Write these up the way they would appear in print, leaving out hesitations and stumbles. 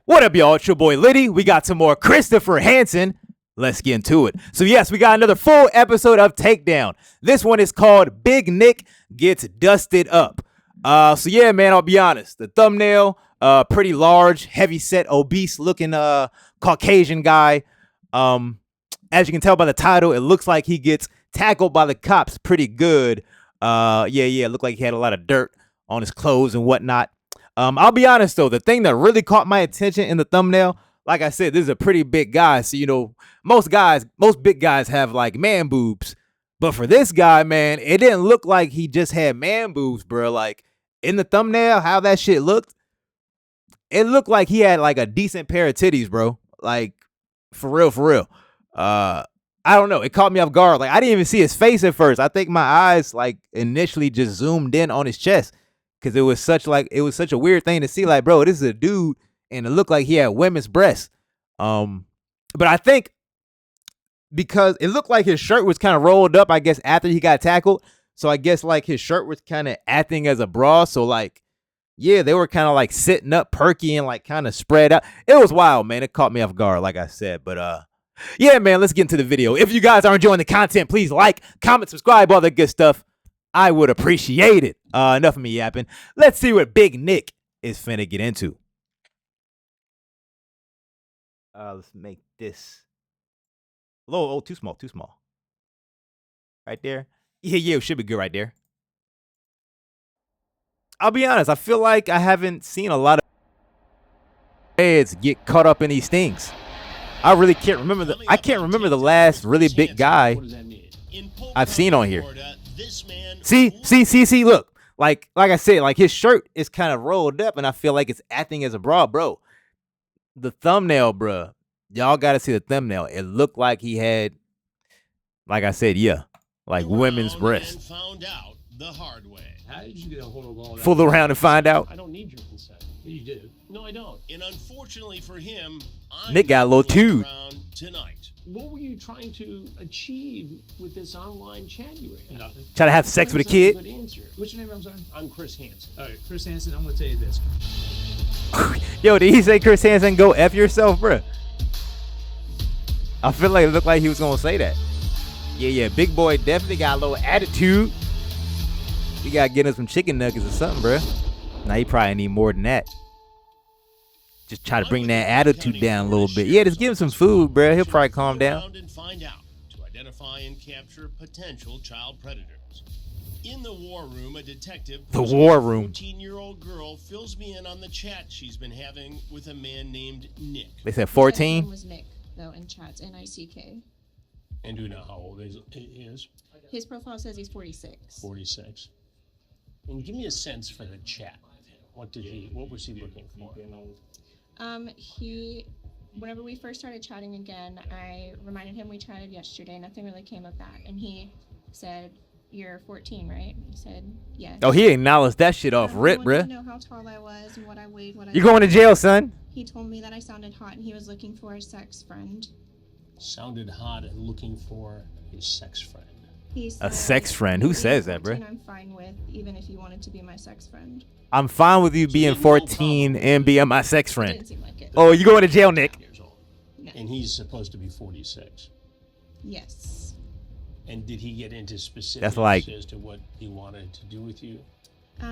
What up, y'all? It's your boy Liddy. We got some more Christopher Hansen. Let's get into it. So yes, we got another full episode of Takedown. This one is called Big Nick Gets Dusted Up. So yeah, man, I'll be honest. The thumbnail, pretty large, heavy set, obese looking Caucasian guy. As you can tell by the title, it looks like he gets tackled by the cops pretty good. Yeah, it looked like he had a lot of dirt on his clothes and whatnot. I'll be honest though, the thing that really caught my attention in the thumbnail, like I said, this is a pretty big guy. So, you know, most big guys have like man boobs. But for this guy, man, it didn't look like he just had man boobs, bro. Like in the thumbnail, how that shit looked, it looked like he had like a decent pair of titties, bro. Like for real. I don't know. It caught me off guard. Like I didn't even see his face at first. I think my eyes like initially just zoomed in on his chest. Cause it was such a weird thing to see, like, bro, this is a dude, and it looked like he had women's breasts. But I think because it looked like his shirt was kind of rolled up, I guess, after he got tackled. So I guess like his shirt was kind of acting as a bra. So like, yeah, they were kind of like sitting up, perky, and like kind of spread out. It was wild, man. It caught me off guard, like I said. But yeah, man, let's get into the video. If you guys are enjoying the content, please like, comment, subscribe, all that good stuff. I would appreciate it. Enough of me yapping. Let's see what Big Nick is finna get into. Let's make this a little too small. Right there. Yeah, it should be good right there. I'll be honest, I feel like I haven't seen a lot of heads get caught up in these things. I really can't remember the last really big guy I've seen on here. See, look. Like I said, like his shirt is kind of rolled up and I feel like it's acting as a bra, bro. The thumbnail, bro. Y'all got to see the thumbnail. It looked like he had, like I said, yeah, like women's breasts. Found out the hard way. How did you get a hold of all that? Fool around and find out. I don't need your consent. You do. No, I don't. And unfortunately for him, I'm Nick got a little too tonight. What were you trying to achieve with this online chat you were in? Nothing. Try to have sex with a kid? Good answer. What's your name? I'm sorry. I'm Chris Hansen. All right, Chris Hansen, I'm going to tell you this. Yo, did he say Chris Hansen go F yourself, bro? I feel like it looked like he was going to say that. Yeah, big boy definitely got a little attitude. We got to get him some chicken nuggets or something, bro. Now he probably need more than that. Just try to bring that attitude down a little bit. Yeah, just give him some food, bro. He'll probably calm down. And find out to identify and capture potential child predators. In the war room, a detective. The war room. 14-year-old girl fills me in on the chat she's been having with a man named Nick. They said 14. His name was Nick, though, in chats, N-I-C-K. And do you know how old he is? His profile says he's 46. 46. And give me a sense for the chat. What was he looking for? Whenever we first started chatting again, I reminded him we chatted yesterday. Nothing really came of that. And he said, "You're 14, right?" He said, "Yes." Oh, he acknowledged that shit off rip, bruh. bruh. I know how tall I was and what I weighed, You're going to jail, son. He told me that I sounded hot and he was looking for a sex friend. Sounded hot and looking for his sex friend. He said, A sex friend? Who says that, bruh? I'm fine with, even if you wanted to be my sex friend. I'm fine with you being 14 and being my sex It friend. didn't seem like it. Oh, you going to jail, Nick? Years old. No. And he's supposed to be 46. Yes. And did he get into specifics That's like- as to what he wanted to do with you?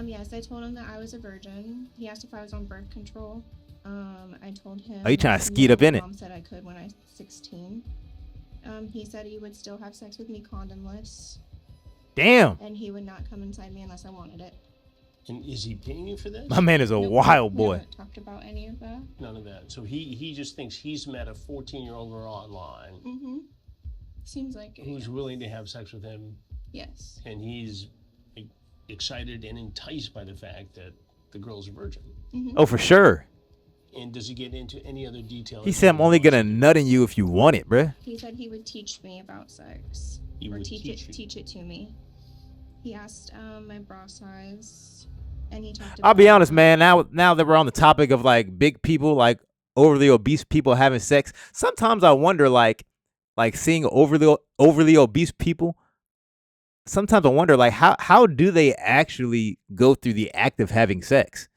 Yes, I told him that I was a virgin. He asked if I was on birth control. I told him. Oh, you trying to that skeet up in my it? Mom said I could when I was 16. He said he would still have sex with me condomless, Damn. and he would not come inside me unless I wanted it. And is he paying you for this? My man is a Nope, wild we boy. haven't talked about any of that. None of that. So he just thinks he's met a 14-year-old girl online Mm-hmm. Seems like it. who's willing to have sex with him, Yes. and he's excited and enticed by the fact that the girl's a virgin. Mm-hmm. Oh, for sure. And does he get into any other details? He said, I'm only going to nut in you if you want it, bruh. He said he would teach me about sex. He or would teach teach you. it to me. He asked my bra size, and he talked about. I'll be honest, man. Now that we're on the topic of like big people, like overly obese people having sex, sometimes I wonder, like seeing overly obese people. Sometimes I wonder, like how do they actually go through the act of having sex?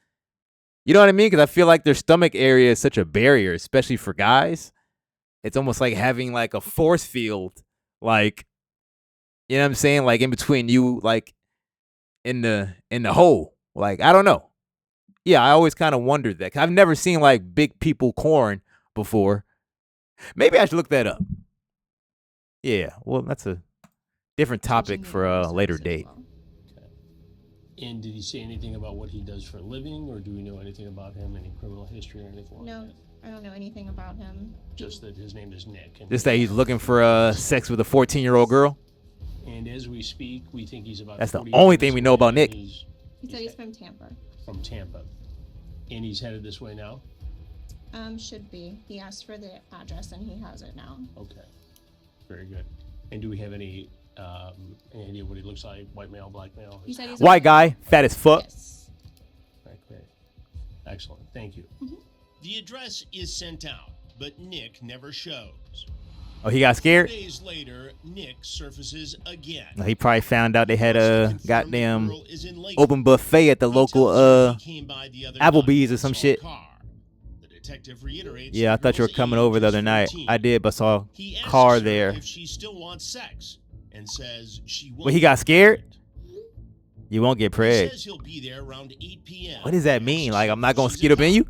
You know what I mean? Because I feel like their stomach area is such a barrier, especially for guys. It's almost like having like a force field, like, you know what I'm saying, like in between you, like in the hole. Like, I don't know. Yeah, I always kind of wondered that. 'Cause I've never seen like big people corn before. Maybe I should look that up. Yeah, well, that's a different topic Teaching for you a other later sex as date. well. And did he say anything about what he does for a living, or do we know anything about him, any criminal history or anything like No, that? I don't know anything about him. Just that his name is Nick. And, Just that he's looking for sex with a 14-year-old girl. and as we speak, we think he's about That's the 40 only minutes thing we know about away, Nick. and He said he's from Tampa. from Tampa. And he's headed this way now? Should be. He asked for the address and he has it now. Okay. Very good. And do we have any idea what he looks like? White male, black male? He said he's White guy, fat as fuck. Yes. Okay. Excellent. Thank you. The address is sent out, but Nick never shows. Oh, he got scared? Days later, Nick surfaces again. No, he probably found out they had Wants to a confirm the goddamn girl is in Lakewood. open buffet at the He local tells her he came by the other night Applebee's or and some saw a shit. car. The detective reiterates Yeah, I the thought you were girl's coming age over the is other night. 14. I did, but saw He a asks car her there. if she still wants sex and says she won't. Well, he got get scared? pregnant. You won't get He preg. says he'll be there around 8 p.m. What does that mean? Asks Like, I'm not gonna she's skid up in you?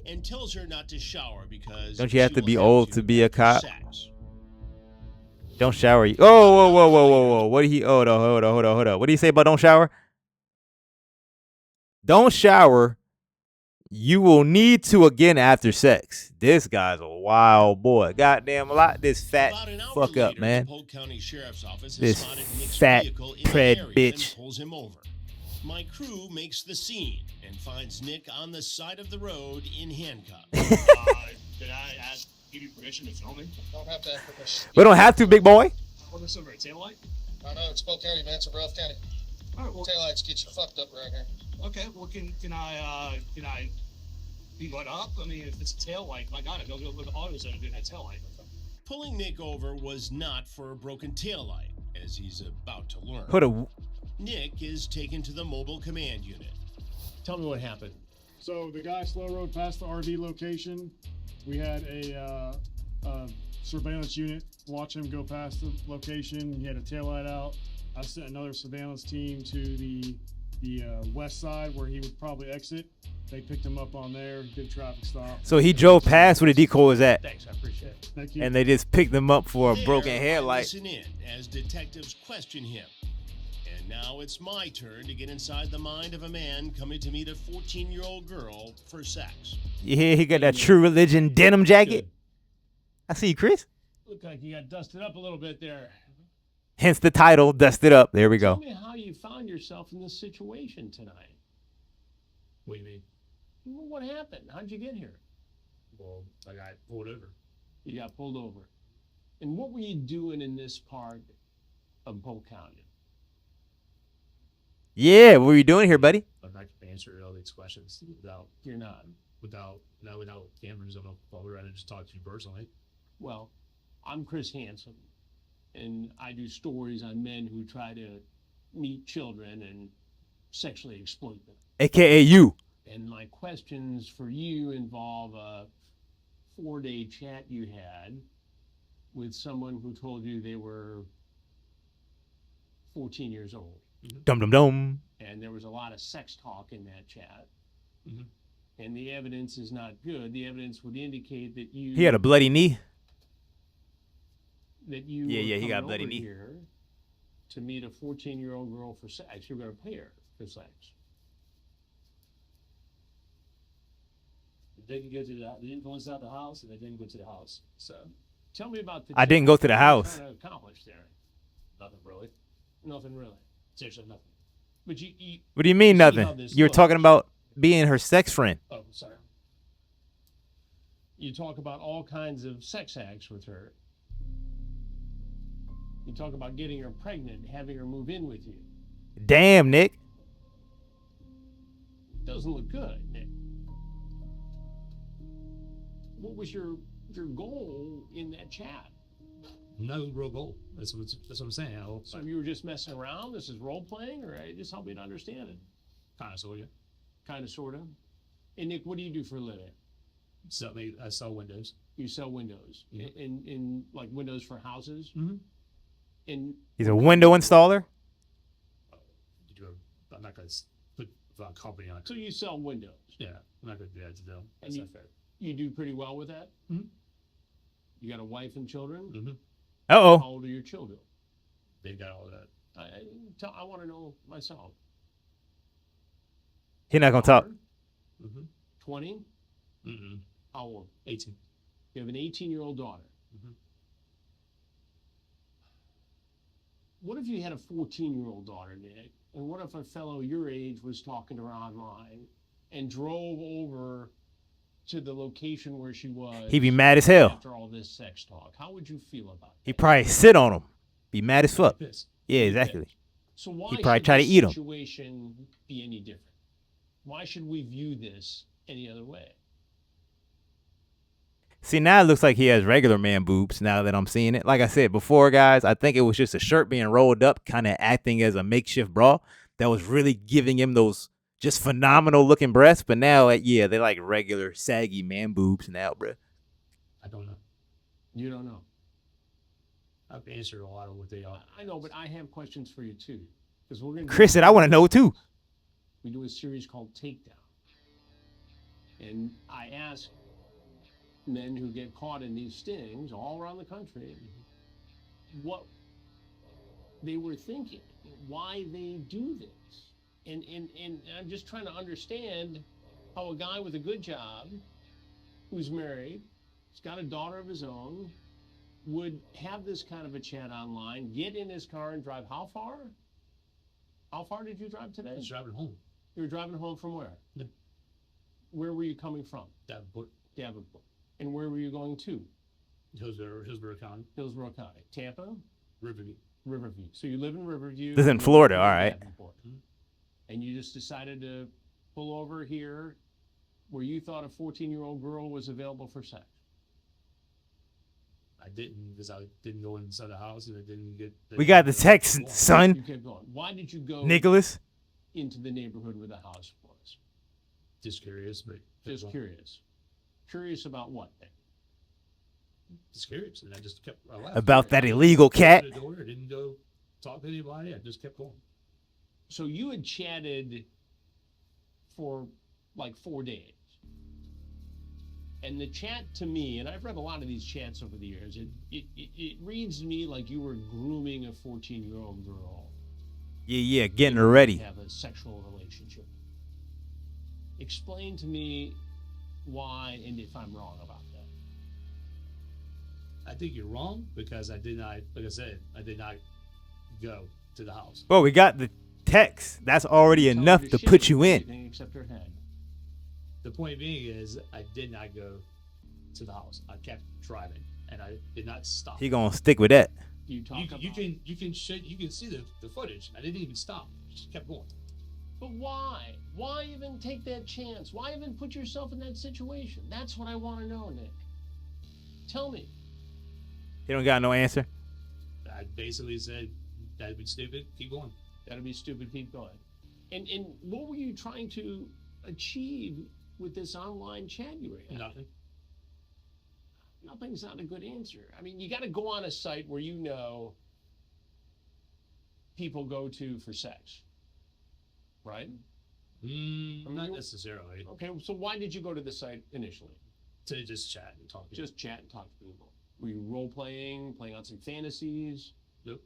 and tells her not to shower because Don't you have she to will be old to be a after cop? sex. Don't shower. Oh, whoa. What did he? Hold on. What did he say about don't shower? Don't shower. You will need to again after sex. This guy's a wild boy. Goddamn, a lot. This fat About an hour fuck up, later, man. The Polk County Sheriff's Office has This spotted Nick's fat vehicle in pred the area bitch. and pulls him over. My crew makes the scene and finds Nick on the side of the road in handcuffs. Did I give you permission to film me? Don't have to have permission. We don't have to, big boy. What is over at Taillight? I know it's Polk County, man. It's in Ralph County. All right, well, Taillights get you fucked up around here. okay. Well, can I be what up? I mean, if it's a taillight, my God, I don't go with autos that are doing that taillight. Pulling Nick over was not for a broken taillight, as he's about to learn. Put a. Nick is taken to the mobile command unit. Tell me what happened. So the guy slow rode past the RV location. We had a surveillance unit watch him go past the location. He had a taillight out. I sent another surveillance team to the west side where he would probably exit. They picked him up on there, did traffic stop. So he drove past where the decoy was at, Thanks, I appreciate it. Thank you. and they just picked him up for a There, broken I headlight. listen in as detectives question him. And now it's my turn to get inside the mind of a man coming to meet a 14-year-old girl for sex. Yeah, he got that True Religion denim jacket. I see you, Chris. Look like you got dusted up a little bit there. Hence the title, Dusted Up. There we Tell go. me how you found yourself in this situation tonight. What do you mean? Well, what happened? How'd you get here? Well, I got pulled over. You got pulled over. And what were you doing in this part of Polk County? Yeah, what are you doing here, buddy? I'm not gonna answer all these questions without You're not. without cameras. I don't know if I would rather just talk to you personally. Well, I'm Chris Hansen, and I do stories on men who try to meet children and sexually exploit them. AKA you. And my questions for you involve a 4-day chat you had with someone who told you they were 14 years old. Dum dum dum. And there was a lot of sex talk in that chat. Mhm. And the evidence is not good. The evidence would indicate that you He had a bloody knee. that you Yeah, were he got a coming bloody over knee. here to meet a 14-year-old girl for sex. You're going to pay her for sex. They didn't go to they didn't go inside the house, and they didn't go to the house. So Tell me about the I didn't go to the what are you house. trying to accomplish there? nothing really. Nothing really. Seriously, nothing. But you What do you mean See how nothing? this You were looks. talking about being her sex friend. Oh, sorry. you talk about all kinds of sex acts with her. You talk about getting her pregnant, having her move in with you. Damn, Nick. Doesn't look good, Nick. What was your goal in that chat? No real goal. That's what I'm saying. So you were just messing around? This is role playing, or just help me to understand it? Kind of, sort of. Kind of, sort of. And Nick, what do you do for a living? So I sell windows. You sell windows, in like windows for houses. Mm-hmm. And He's a window installer. I'm not going to put a company on it. so you sell windows. Yeah, I'm not going to do that to them. That's And not fair. You do pretty well with that. Mhm. You got a wife and children. Mm-hmm. Uh-oh. How old are your children? They got all that. I want to know myself. He not gonna talk. Mm-hmm. 20. Mm-hmm. How old? 18. You have an 18-year-old daughter. Mhm. What if you had a 14-year-old daughter, Nick? And what if a fellow your age was talking to her online and drove over to the location where she was? He'd be mad as hell. After all this sex talk, how would you feel about it? He'd probably sit on him. Be mad as fuck. Pissed. Yeah, exactly. So why He'd probably should try to this eat 'em. situation be any different? Why should we view this any other way? See, now it looks like he has regular man boobs now that I'm seeing it. Like I said before, guys, I think it was just a shirt being rolled up, kind of acting as a makeshift bra that was really giving him those just phenomenal looking breasts. But now, yeah, they're like regular saggy man boobs now, bruh. I don't know. You don't know. I've answered a lot of what they are. I know, but I have questions for you too, because we're gonna. Chris said, I want to know too. We do a series called Takedown, and I ask men who get caught in these stings all around the country what they were thinking, why they do this, and I'm just trying to understand how a guy with a good job, who's married, he's got a daughter of his own, would have this kind of a chat online, get in his car and drive how far? How far did you drive today? I was driving home. You were driving home from where? Yeah. Where were you coming from? Davenport, Davenport. And where were you going to? Hillsborough County, Hillsborough County. Tampa? Riverview. Riverview. So you live in Riverview. This is in Florida, all right. Davenport. And you just decided to pull over here where you thought a 14-year-old girl was available for sex. I didn't because I didn't go inside the house and I didn't get. We got the text, You son. kept going. Why did you go Nicholas. into the neighborhood where the house was? Just curious, but Just curious. Curious about what? Just curious, and I just kept. I left. About that illegal cat. I didn't go talk to anybody. I just kept going. So you had chatted for like 4 days. And the chat to me, and I've read a lot of these chats over the years, it reads to me like you were grooming a 14-year-old girl. Yeah, getting her ready. To have a sexual relationship. Explain to me why and if I'm wrong about that. I think you're wrong because I did not, like I said, I did not go to the house. Well, we got the text. That's already Tell enough her to shit put you with in. everything except her head. The point being is I did not go to the house. I kept driving and I did not stop. He gonna stick with that. You talk about. You can see the footage. I didn't even stop. I just kept going. But why? Why even take that chance? Why even put yourself in that situation? That's what I want to know, Nick. Tell me. He don't got no answer. I basically said that'd be stupid. Keep going. That'd be stupid. Keep going. And what were you trying to achieve with this online chat you were having? Nothing. Nothing's not a good answer. I mean, you got to go on a site where you know people go to for sex, right? Not necessarily. Okay, so why did you go to the site initially? To just chat and talk. Just chat and talk to people. Were you role playing out some fantasies? Nope.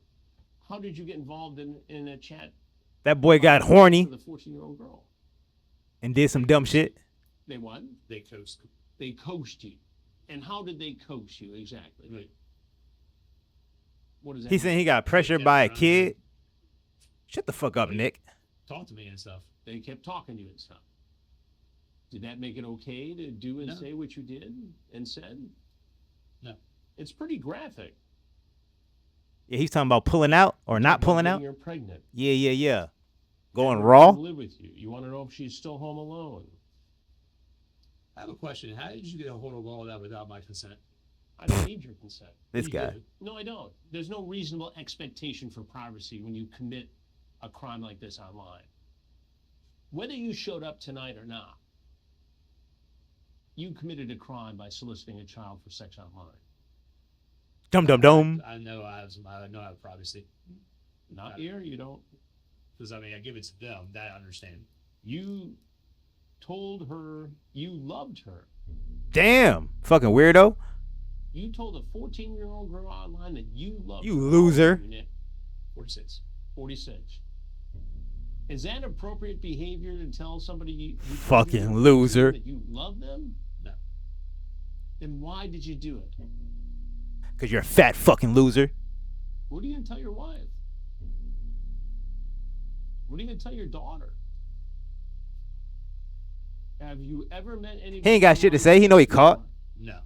How did you get involved in a chat? That boy got horny With a 14-year-old girl. and did some dumb shit. They what? They coast. They coached you. And how did they coach you exactly? Right. What is that? He saying he got pressured by a kid. Shut the fuck up, Nick. Talk to me and stuff. They kept talking to you and stuff. Did that make it okay to do and No. say what you did and said? No. It's pretty graphic. Yeah, he's talking about pulling out or not pulling out. You're pregnant. Yeah. Going And raw. Live with you. You want to know if she's still home alone. I have a question. How did you get a hold of all that without my consent? I don't need your consent. This You guy. did. No, I don't. There's no reasonable expectation for privacy when you commit a crime like this online. Whether you showed up tonight or not, you committed a crime by soliciting a child for sex online. Dum dum dum. I know I have some. I know I have privacy. Not here, you don't. Because I mean, I give it to them. That I understand. You told her you loved her. Damn, fucking weirdo. You told a 14-year-old girl online that you loved You her. loser. 46. 46. Is that appropriate behavior to tell somebody you Fucking told loser. that you love them? No. Then why did you do it? Cause you're a fat fucking loser. What are you gonna tell your wife? What are you gonna tell your daughter? Have you ever met anybody? He ain't got shit to say. He know he caught. No.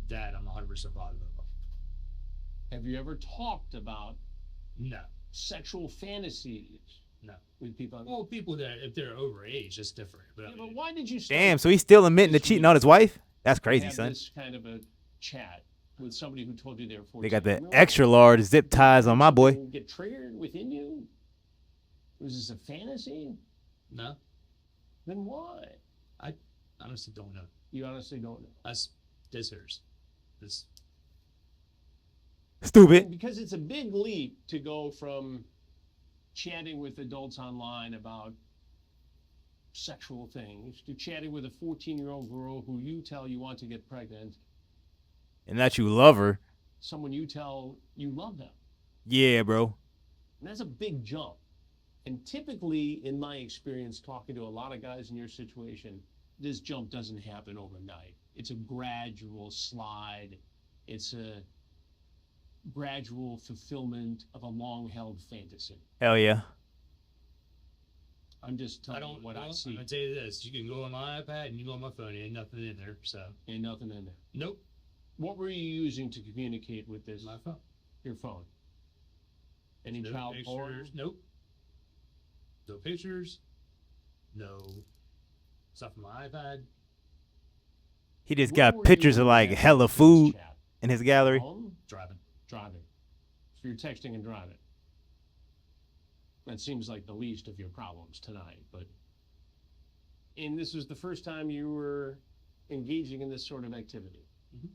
That I'm 100% positive of. Have you ever talked about No. sexual fantasies? No. With people. Well, people that if they're over age, that's different. But, Yeah, I but mean, why did you start Damn, so he's still admitting to cheating on his wife? That's crazy, have son. this kind of a chat with somebody who told you they were 14? They got the Remember extra large zip ties on my boy. something get triggered within you? Was this a fantasy? no. Then why? I honestly don't know. You honestly don't know. That's hers. This. Stupid. Because it's a big leap to go from chatting with adults online about sexual things to chatting with a 14-year-old girl who you tell you want to get pregnant, And that you love her. someone you tell you love them. Yeah, bro. And that's a big jump. And typically, in my experience, talking to a lot of guys in your situation, this jump doesn't happen overnight. It's a gradual slide. It's a gradual fulfillment of a long-held fantasy. Hell yeah. I'm just telling you what I see. I'm gonna tell you this: you can go on my iPad and you go on my phone. Ain't nothing in there. So. Ain't nothing in there. Nope. What were you using to communicate with this? My phone. Your phone. Any No child pictures. porn? Nope. No pictures. No stuff on my iPad. He just Where got were pictures you of like at hella this food chat? in his gallery. Home? Driving. Driving. So you're texting and driving. That seems like the least of your problems tonight, but. And this was the first time you were engaging in this sort of activity. Mhm.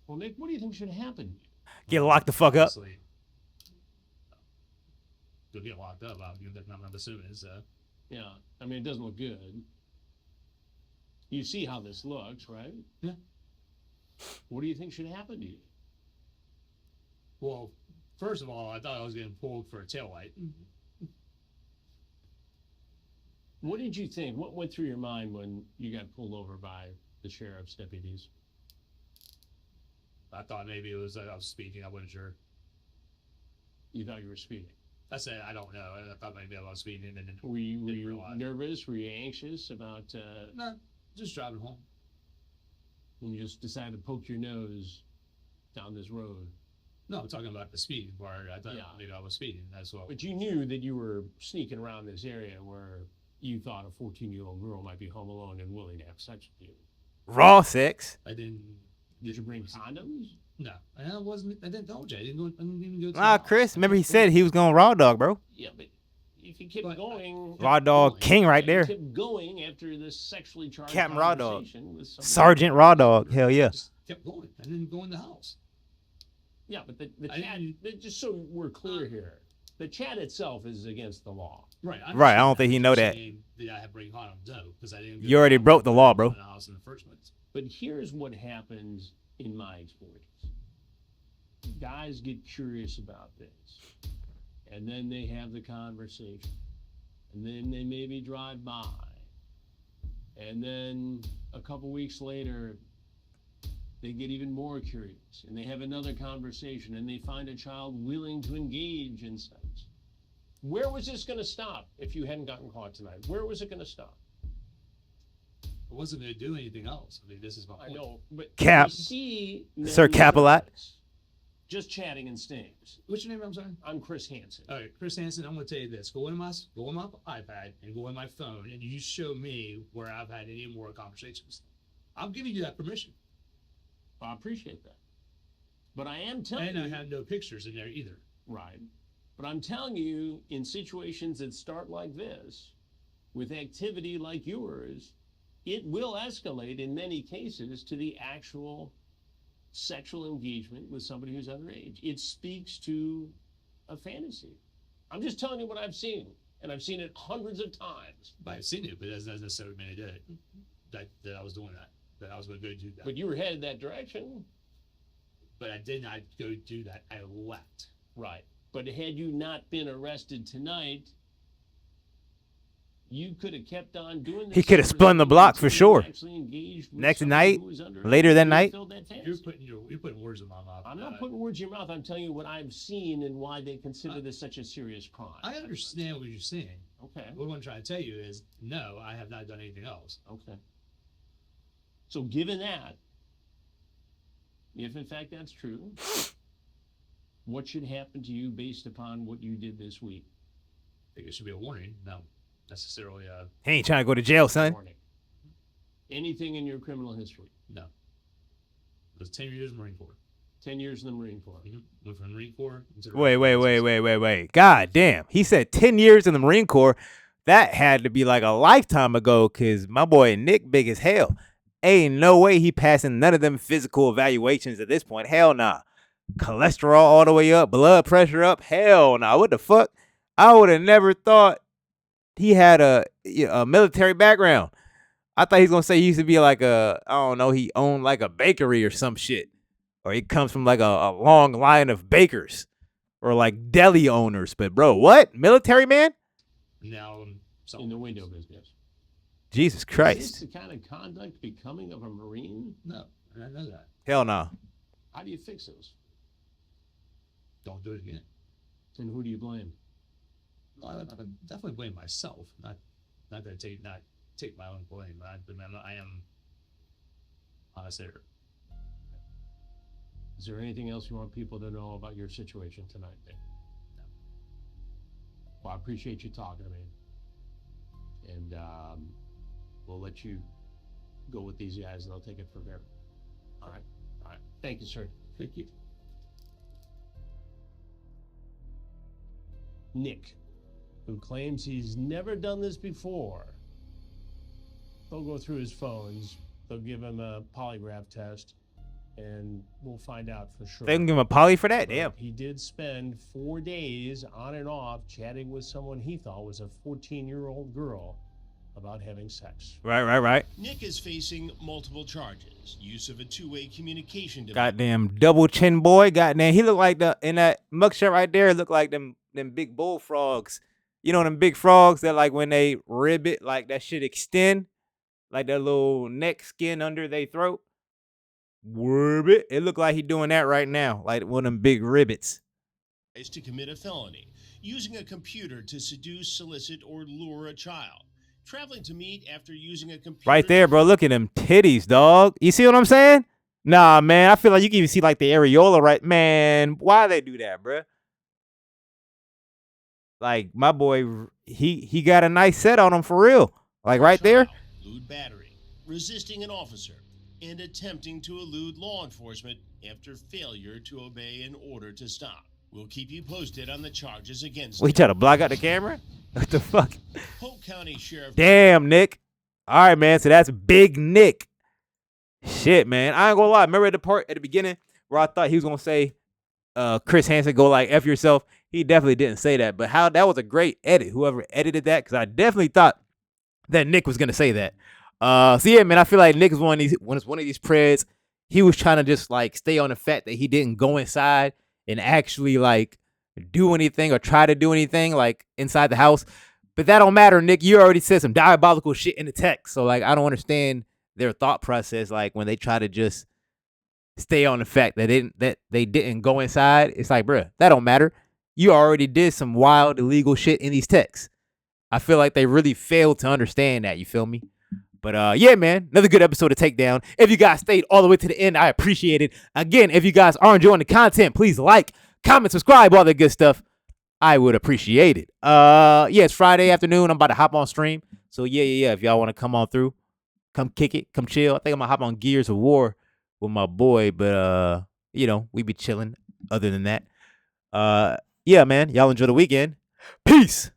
Well, Nick, what do you think should happen? Get locked the fuck up. Honestly, you'll get locked up. I'm assuming so. Yeah, I mean, it doesn't look good. You see how this looks, right? Yeah. What do you think should happen to you? Well, first of all, I thought I was getting pulled for a taillight. What did you think? What went through your mind when you got pulled over by the sheriff's deputies? I thought maybe it was I was speeding. I wasn't sure. You thought you were speeding. I said I don't know. I thought maybe I was speeding and then Were you Didn't realize. nervous? Were you anxious about no, just driving home. when you just decided to poke your nose down this road? No, I'm talking about the speeding part. I thought Yeah. maybe I was speeding. That's what. But you knew that you were sneaking around this area where you thought a 14-year-old girl might be home alone and willing to have sex with you. Raw sex. I didn't. Did you bring condoms? No, and I wasn't. I didn't told you. I didn't even go. To the Ah, house. Chris, remember he said he was going raw dog, bro. Yeah, but if you kept But- going, Raw dog king right you there. kept going after this sexually charged Captain Raw Dog. conversation with somebody. Sergeant Raw Dog. Hell yeah. Just kept going. I didn't go in the house. Yeah, but the I chat, didn't- just so we're clear here, the chat itself is against the law. Right. Right, I don't think he know that. Did I have bring condoms? No, because I didn't. Go You already broke the law, bro. In the house in the first place. But here's what happens in my experience. Guys get curious about this, and then they have the conversation, and then they maybe drive by, and then a couple weeks later, they get even more curious, and they have another conversation, and they find a child willing to engage in sex. Where was this going to stop if you hadn't gotten caught tonight? Where was it going to stop? I wasn't going to do anything else. I mean, this is my I point. know, but Cap. we see men Sir with Capilat. guns just chatting in stings. What's your name? I'm sorry. I'm Chris Hansen. All right, Chris Hansen. I'm going to tell you this: go on my iPad and go on my phone, and you show me where I've had any more conversations. I'm giving you that permission, I appreciate that, but I am telling and you, I have no pictures in there either. right? But I'm telling you, in situations that start like this, with activity like yours, it will escalate in many cases to the actual sexual engagement with somebody who's underage. It speaks to a fantasy. I'm just telling you what I've seen, and I've seen it hundreds of times. I've seen it, but that doesn't necessarily mean I did it. That I was doing that I was going to go do that. But you were headed that direction. But I did not go do that. I left. Right. But had you not been arrested tonight, you could have kept on doing this. He could have spun the block for sure. Next night, later that night. You're putting words in my mouth. I'm not putting words in your mouth. I'm telling you what I've seen and why they consider this such a serious crime. I understand what you're saying. Okay. What I'm trying to tell you is, no, I have not done anything else. Okay. So given that, if in fact that's true, what should happen to you based upon what you did this week? I think it should be a warning. No, necessarily. He ain't trying to go to jail, son. Warning. Anything in your criminal history? No. It was 10 years in the Marine Corps. 10 years in the Marine Corps. Mm-hmm. Went from the Marine Corps. Wait. God damn. He said 10 years in the Marine Corps. That had to be like a lifetime ago, because my boy Nick big as hell. Ain't no way he passing none of them physical evaluations at this point. Hell nah. Cholesterol all the way up, blood pressure up. Hell nah. What the fuck? I would have never thought he had a military background. I thought he was gonna say he used to be like he owned like a bakery or some shit. Or he comes from like a long line of bakers. Or like deli owners. But bro, what? Military man? Now in the window business. Jesus Christ. Is this the kind of conduct becoming of a Marine? No, I know that. Hell no. How do you fix those? Don't do it again. And who do you blame? Well, I definitely blame myself. Not that I take my own blame. I am honest there. Is there anything else you want people to know about your situation tonight, Nick? No. Well, I appreciate you talking to me. And we'll let you go with these guys and they'll take it from there. All right. Thank you, sir. Thank you. Nick, who claims he's never done this before. They'll go through his phones. They'll give him a polygraph test, and we'll find out for sure. They can give him a poly for that? But damn. he did spend 4 days on and off chatting with someone he thought was a 14-year-old girl about having sex. Right. Nick is facing multiple charges. Use of a two-way communication device. Goddamn double chin boy. Goddamn. He looked like in that mugshot right there, looked like them big bullfrogs. You know them big frogs that like when they rib it, like that shit extend. Like that little neck skin under their throat. Ribbit. It looked like he doing that right now. Like one of them big ribbits. Is to commit a felony. Using a computer to seduce, solicit, or lure a child. Traveling to meet after using a computer. Right there, bro. Look at them titties, dog. You see what I'm saying? Nah, man. I feel like you can even see like the areola, right? Man, why they do that, bro? Like my boy, he got a nice set on him for real. Like right there. Lewd battery, resisting an officer, and attempting to elude law enforcement after failure to obey an order to stop. We'll keep you posted on the charges against We try to block out the camera? What the fuck? Polk County Sheriff. Damn, Nick. All right, man. So that's Big Nick. Shit, man. I ain't gonna lie. Remember the part at the beginning where I thought he was gonna say Chris Hansen go like F yourself? He definitely didn't say that. But how that was a great edit. Whoever edited that, because I definitely thought that Nick was gonna say that. So yeah, man, I feel like Nick is one of these preds. He was trying to just like stay on the fact that he didn't go inside and actually like do anything or try to do anything like inside the house. But that don't matter, Nick. You already said some diabolical shit in the text. So like I don't understand their thought process like when they try to just stay on the fact that they didn't go inside. It's like, bruh, that don't matter. You already did some wild illegal shit in these texts. I feel like they really failed to understand that, you feel me? But yeah, man, another good episode of Takedown. If you guys stayed all the way to the end, I appreciate it. Again, if you guys are enjoying the content, please like, comment, subscribe, all that good stuff. I would appreciate it. Yeah, it's Friday afternoon. I'm about to hop on stream. So yeah. If y'all want to come on through, come kick it, come chill. I think I'm gonna hop on Gears of War with my boy, but we be chilling other than that. Yeah, man, y'all enjoy the weekend. Peace.